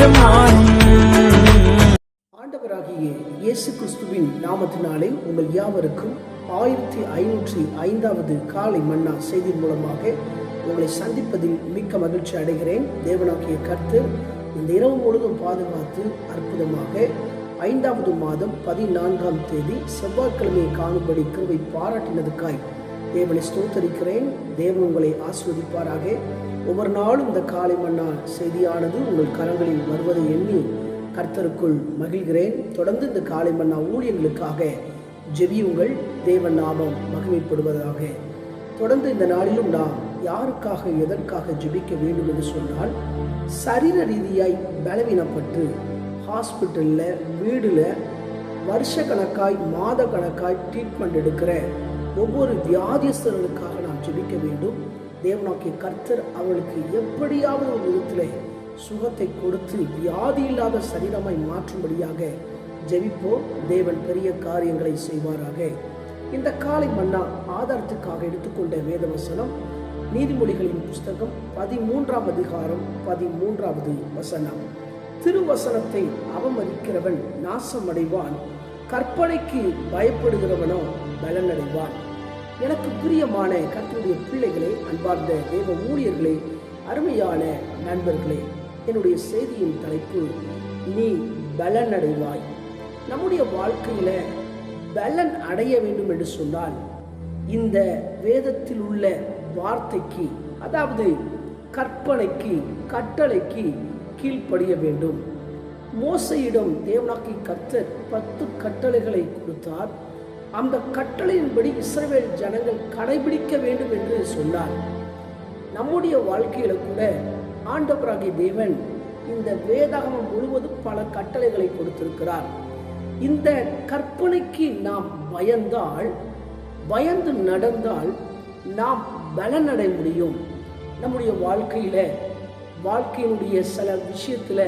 ஆயிரம் மாறும். ஆண்டவராகிய இயேசு கிறிஸ்துவின் நாமத்தினாலே உங்கள் யாவருக்கும் 1505வது காலை மன்னா செய்தி மூலமாக உங்களை சந்திப்பதில் மிக்க மகிழ்ச்சி அடைகிறேன். தேவனாகிய கர்த்தர் இந்த இரவு முழுதும் பாதுகாத்து அற்புதமாக 5வது மாதம் 14ஆம் தேதி செவ்வாய்க்கிழமையை காணும்படி கிருபை பாராட்டினதுக்காய் தேவனை ஸ்தோத்தரிக்கிறேன். தேவன் உங்களை ஆசீர்வதிப்பாராக. ஒவ்வொரு நாளும் இந்த காலை மன்னா செய்தியானது உங்கள் கரங்களில் வருவதை எண்ணி கர்த்தருக்குள் மகிழ்கிறேன். தொடர்ந்து இந்த காலை மன்னா ஊழியர்களுக்காக ஜெபியுங்கள். தேவன் நாமம் மகிமைப்படுவதாக. தொடர்ந்து இந்த நாளிலும் நாம் யாருக்காக எதற்காக ஜெபிக்க வேண்டும் என்று சொன்னால், சரீர ரீதியாய் பலவீனப்பட்டு ஹாஸ்பிட்டலில் வீடில் வருஷ கணக்காய் மாத கணக்காய் ட்ரீட்மெண்ட் எடுக்கிற ஒவ்வொரு வியாதியஸ்தர்களுக்காக நாம் ஜெபிக்க வேண்டும். தேவனாகிய கர்த்தர் அவர்களுக்கு எப்படியாவது ஒரு விதத்தில் சுகத்தை கொடுத்து வியாதி இல்லாத சரீரமாய் மாற்றும்படியாக ஜெபிப்போம். தேவன் பெரிய காரியங்களை செய்வாராக. இந்த காலை மன்னா ஆதாரத்துக்காக எடுத்துக்கொண்ட வேதவசனம் நீதிமொழிகளின் புஸ்தகம் 13ஆம் அதிகாரம் 13வது வசனம். திருவசனத்தை அவமதிக்கிறவன் நாசமடைவான், கற்பனைக்கு பயப்படுகிறவனோ பலனடைவான். எனக்கு பிரியமான கர்த்தருடைய பிள்ளைகளே, அன்பார்ந்த தேவ ஊழியர்களே, அருமையான நண்பர்களே, என்னுடைய செய்தியின் தலைப்பு நீ பலனடைவாய். நம்முடைய வாழ்க்கையில பலன் அடைய வேண்டும் என்று சொன்னால் இந்த வேதத்தில் உள்ள வார்த்தைக்கு, அதாவது கற்பனைக்கு, கட்டளைக்கு கீழ்ப்படிய வேண்டும். மோசையிடம் தேவனாகிய கர்த்தர் 10 கட்டளைகளை கொடுத்தார். அந்த கட்டளையின்படி இஸ்ரவேல் ஜனங்கள் கடைபிடிக்க வேண்டும் என்று சொன்னார். நம்முடைய வாழ்க்கையில கூட ஆண்டவராகிய தேவன் இந்த வேதாகமம் முழுவதும் பல கட்டளைகளை கொடுத்திருக்கிறார். இந்த கற்பனைக்கு நாம் பயந்து நடந்தால் நாம் பலனடைய முடியும். நம்முடைய வாழ்க்கையினுடைய சில விஷயத்துல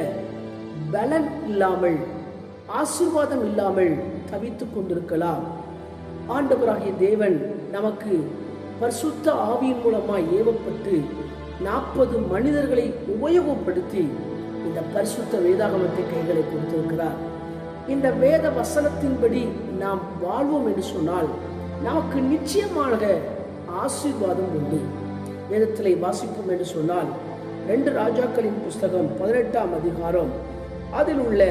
பலன் இல்லாமல், ஆசீர்வாதம் இல்லாமல் தவித்துக் கொண்டிருக்கலாம். ஆண்டவராகிய தேவன் நமக்கு பரிசுத்த ஆவியின் மூலமாய் ஏவப்பட்டு 40 மனிதர்களை உபயோகப்படுத்தி இந்த பரிசுத்த வேதாகமத்தை கைகளை கொடுத்திருக்கிறார். இந்த வேத வசனத்தின்படி நாம் வாழ்வோம் என்று சொன்னால் நமக்கு நிச்சயமாக ஆசீர்வாதம் உண்டு. வேதத்திலே வாசிப்போம் என்று சொன்னால் 2 ராஜாக்களின் புஸ்தகம் 18ஆம் அதிகாரம் அதில் உள்ள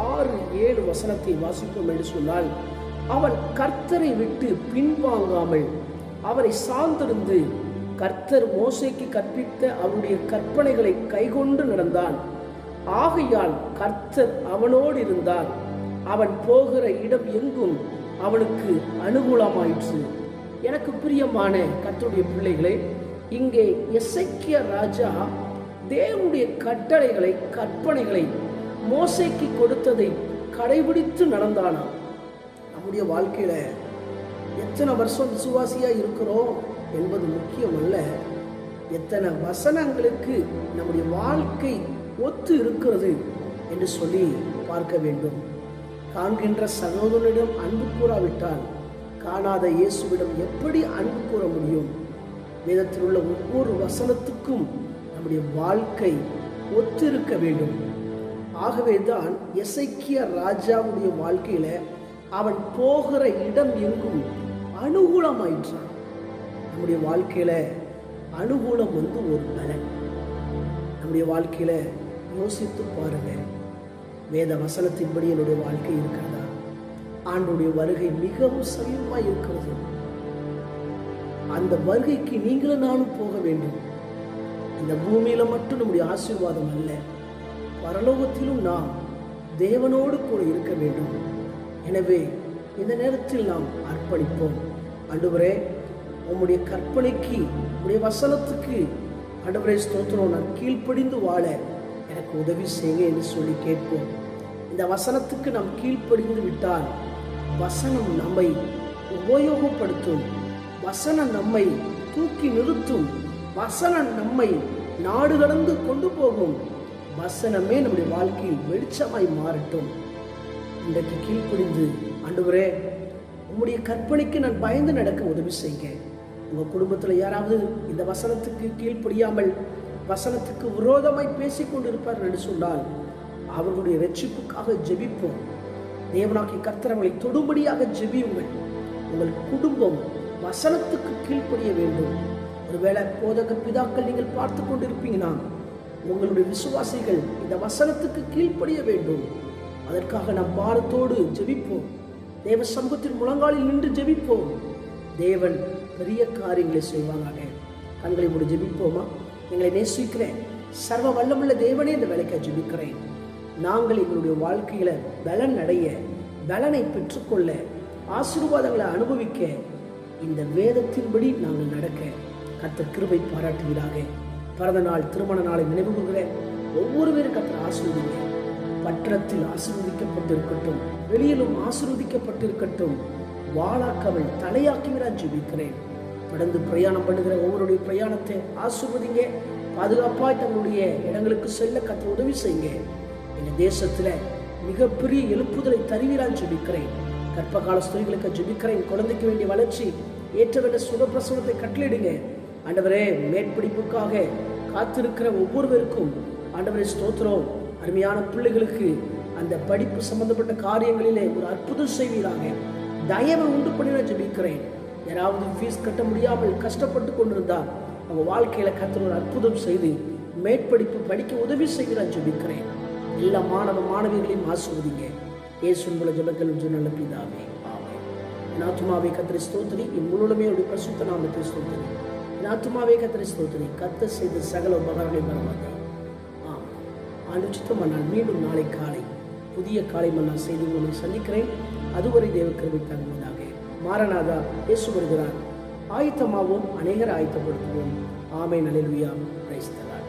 6-7 வசனத்தை வாசிப்போம் என்று சொன்னால், அவன் கர்த்தரை விட்டு பின்வாங்காமல் அவரை சார்ந்திருந்து கர்த்தர் மோசேக்கு கற்பித்த அவருடைய கற்பனைகளை கைகொண்டு நடந்தான். ஆகையால் கர்த்தர் அவனோடு இருந்தார். அவன் போகிற இடம் எங்கும் அவனுக்கு அனுகூலமாயிற்று. எனக்கு பிரியமான கர்த்தருடைய பிள்ளைகளே, இங்கே எசேக்கியா ராஜா தேவனுடைய கட்டளைகளை, கற்பனைகளை மோசேக்கு கொடுத்ததை கடைபிடித்து நடந்தானா. நம்முடைய வாழ்க்கையில எத்தனை வருஷம் விசுவாசியா இருக்கிறோம் என்பது முக்கியம் அல்ல, எத்தனை வசனங்களுக்கு நம்முடைய வாழ்க்கை ஒத்து இருக்கிறது என்று சொல்லி பார்க்க வேண்டும். காண்கின்ற சகோதரனிடம் அன்பு கூறாவிட்டால் காணாத இயேசுவிடம் எப்படி அன்பு கூற முடியும்? வேதத்தில் உள்ள ஒவ்வொரு வசனத்துக்கும் நம்முடைய வாழ்க்கை ஒத்திருக்க வேண்டும். ஆகவேதான் எசேக்கியா ராஜாவுடைய வாழ்க்கையில அவன் போகிற இடம் எங்கும் அனுகூலமாயிற்றான். நம்முடைய வாழ்க்கையில அனுகூலம் ஒரு பலன். நம்முடைய வாழ்க்கையில யோசித்து பாருங்க, வேத வசனத்தின்படி என்னுடைய வாழ்க்கை இருக்கிறதா? ஆண்டுடைய வருகை மிகவும் சமீபமாக இருக்கிறது. அந்த வருகைக்கு நீங்களும் நானும் போக வேண்டும். இந்த பூமியில மட்டும் நம்முடைய ஆசீர்வாதம் அல்ல, பரலோகத்திலும் நாம் தேவனோடு கூட இருக்க வேண்டும். எனவே இந்த நேரத்தில் நாம் அர்ப்பணிப்போம். ஆண்டவரே, உம்முடைய கற்பனைக்கு, உம்முடைய வசனத்துக்கு ஆண்டவரே ஸ்தோத்திரம், நான் கீழ்ப்படிந்து வாழ எனக்கு உதவி செய்யுங்க என்று சொல்லி கேட்போம். இந்த வசனத்துக்கு நாம் கீழ்ப்படிந்து விட்டால் வசனம் நம்மை உபயோகப்படுத்தும், வசனம் நம்மை தூக்கி நிறுத்தும், வசனம் நம்மை நாடு கடந்து கொண்டு போகும். வசனமே நம்முடைய வாழ்க்கையில் வெளிச்சமாய் மாறட்டும். இன்றைக்கு கீழ்ப்படிந்து, ஆண்டவரே உம்முடைய கற்பனைக்கு நான் பயந்து நடக்க உதவி செய்யுங்க. உங்கள் குடும்பத்தில் யாராவது இந்த வசனத்துக்கு கீழ்ப்படியாமல் வசனத்துக்கு விரோதமாய் பேசிக்கொண்டிருப்பார் என்று சொன்னால் அவர்களுடைய ரட்சிப்புக்காக ஜெபிப்போம். தேவனாகிய கர்த்தர் அவர்களை தொடும்படியாக ஜெபியுங்கள். உங்கள் குடும்பம் வசனத்துக்கு கீழ்ப்படிய வேண்டும். ஒருவேளை போதக பிதாக்கள் நீங்கள் பார்த்து கொண்டிருப்பீங்கன்னா உங்களுடைய விசுவாசிகள் இந்த வசனத்துக்கு கீழ்ப்படிய வேண்டும். அதற்காக நாம் பாரத்தோடு ஜெபிப்போம். தேவ சமூகத்தில் முழங்காலில் நின்று ஜெபிப்போம். தேவன் பெரிய காரியங்களை செய்வாங்க. கண்களை மூடி ஜெபிப்போமா? எங்களை நேசிக்கிறேன் சர்வ வல்லமுள்ள தேவனே, இந்த வேலைக்காக ஜெபிக்கிறேன். நாங்கள் எங்களுடைய வாழ்க்கையில பலன் அடைய, பலனை பெற்றுக்கொள்ள, ஆசீர்வாதங்களை அனுபவிக்க, இந்த வேதத்தின்படி நாங்கள் நடக்க கர்த்தர் கிருபை பாராட்டுவீராக. பிறந்த நாள், திருமண நாளை நினைவு கூறுகிற ஒவ்வொருவரும் கர்த்தர் ஆசீர்வதிங்க. பட்டணத்தில் ஆசீர்வதிக்கப்பட்டிருக்கட்டும், வெளியிலும் ஆசீர்வதிக்கப்பட்டிருக்கட்டும். வாளாக்கவள் தலையாக்குகிறான் ஜெபிக்கிறேன். தொடர்ந்து பிரயாணம் பண்ணுகிற ஒவ்வொருடைய பிரயாணத்தை ஆசீர்வதிங்க. பாதுகாப்பாய் தங்களுடைய இடங்களுக்கு செல்ல கர்த்தர் உதவி செய்யுங்க. எங்க தேசத்துல மிகப்பெரிய எழுப்புதலை தருவீரான் ஜெபிக்கிறேன். கர்ப்பகால ஸ்திரீகளுக்கு ஜெபிக்கிறேன். குழந்தைக்கு வேண்டிய வளர்ச்சி, ஏற்றவென்ற சுகப்பிரசவத்தை கட்டளையிடுங்க. ஆண்டவரே, மேற்படிப்புக்காக காத்திருக்கிற ஒவ்வொருவருக்கும் ஆண்டவரே ஸ்தோத்திரம். அருமையான பிள்ளைகளுக்கு அந்த படிப்பு சம்பந்தப்பட்ட காரியங்களிலே ஒரு அற்புதம் செய்வீராக. தயவை உண்டு பண்ணி ஜெபிக்கிறேன். யாராவது ஃபீஸ் கட்ட முடியாமல் கஷ்டப்பட்டு கொண்டிருந்தால் அவங்க வாழ்க்கையில கர்த்தர் ஒரு அற்புதம் செய்து மேற்படிப்பு படிக்க உதவி செய்கிறான் ஜெபிக்கிறேன். எல்லா மாணவ மாணவிகளையும் ஆசீர்வதிங்க. இயேசுவின் மூலம் ஜெபங்கள் நல்ல பிதாவே, ஆமென். என் ஆத்துமாவே கர்த்தரை ஸ்தோத்திரி, என் முழுமே அவருடைய பரிசுத்த நாமத்தை ஸ்தோத்திரி. என் ஆத்துமாவே கர்த்தரை ஸ்தோத்திரி, கர்த்தர் செய்த சகல உபகாரங்களை மறவாதே. ஆமாம், ஆண்டு சித்தமானால் மீண்டும் நாளை காலை புதிய காலை மன்னா செய்து உங்களை சந்திக்கிறேன். அதுவரை தேவ கிருபை தங்குவதாக. மாரநாதா, இயேசு வருகிறார். ஆயத்தமாவோம், அநேகரை ஆயத்தப்படுத்துவோம். ஆமென். அல்லேலூயா. Praise the Lord.